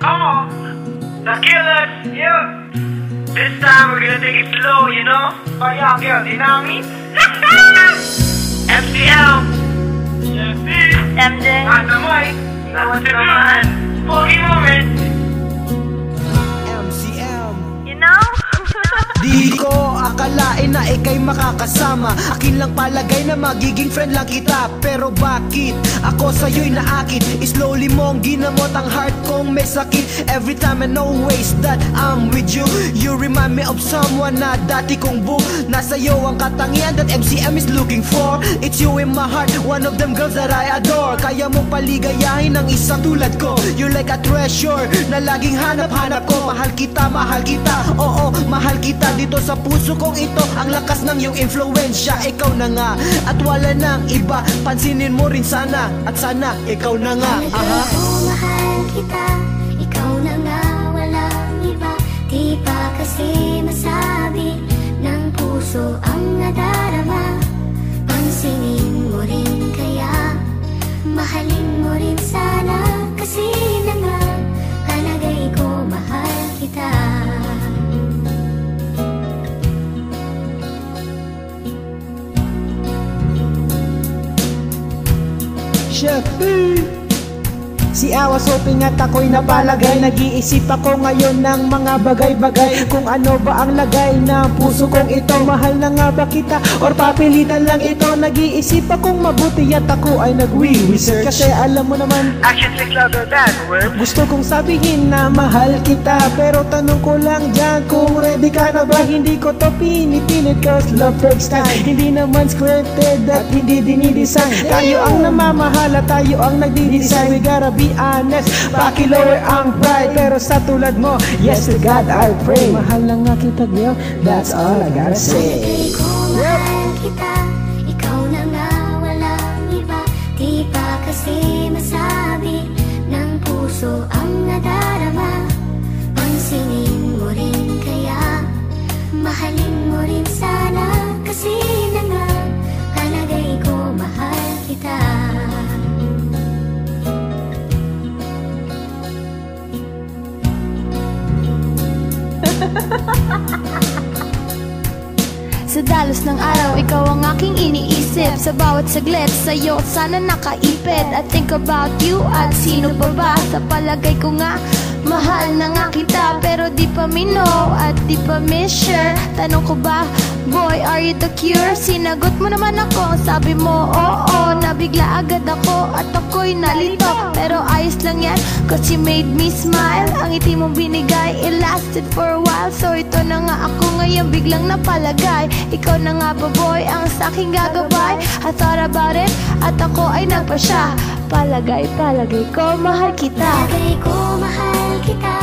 Oh, the killers, yeah. This time we're gonna take it slow, you know? Oh yeah, girl, you know what I mean? MCL, MJ, Ata Moy, naman naman, Pogi Moment. MCM, You know? di ko akalain na ikay makakasama. Akin lang palagay na magiging friend lang kita. Pero bakit ako sa'yo'y naakit? Slowly mong ginamot ang heart kong may sakit. Every time and always that I'm with you, you remind me of someone na dati kong book. Nasa'yo ang katangian that MCM is looking for. It's you in my heart, one of them girls that I adore. Kaya mong paligayahin ng isang tulad ko. You're like a treasure na laging hanap-hanap ko. Mahal kita, oo, mahal kita. Dito sa puso kong ito, ang lakas ng iyong influensya. Ikaw na nga, at wala nang iba. Pansinin mo rin sana, at sana ikaw na nga. Mahal kita, ikaw na nga, walang iba. Di pa kasi masabi ng puso ang nadarama. Pansinin mo rin kaya, mahalin mo rin sana. Kasi na nga, palagay ko mahal kita. Si I was hoping at ako'y napalagay. Nag-iisip ako ngayon ng mga bagay-bagay. Kung ano ba ang lagay ng puso kong ito. Mahal na nga ba kita or papilitan lang ito? Nag-iisip akong mabuti at ako ay nag-research. Kasi alam mo naman, Action speaks louder than words. gusto kong sabihin na mahal kita. Pero tanong ko lang dyan kung ready ka na ba? Hindi ko to pinipilit cause love takes time. Hindi naman scripted at hindi dinidesign. Tayo ang namamahala, tayo ang nagdi-design. We gotta be honest, pakilower ang pride. Pero sa tulad mo, yes to God I pray. Mahal na nga kita girl, that's all I gotta say. Palagay ko mahal kita, ikaw na nga, walang iba. Di pa kasi masabi ng puso ang nadarama. Pansinin mo rin kaya, mahalin mo rin sana. Kasi na nga, palagay ko mahal kita. Sa dalos ng araw, ikaw ang aking iniisip. Sa bawat saglit, sa'yo sana nakaipit. I think about you at sino pa ba? Sa palagay ko nga, mahal na nga kita. Pero di pa me know at di pa me sure. Tanong ko ba, boy, are you the cure? Sinagot mo naman ako, sabi mo, oo. Nabigla agad ako at ako'y nalito. Pero ayos lang yan, cause you made me smile. Ang ngiti mong binigay, it lasted for a while. So ito na nga ako ngayon, biglang napalagay. Ikaw na nga ba boy, ang saking gagabay. I thought about it, at ako ay nagpasya. Palagay ko, mahal kita. Palagay ko mahal kita,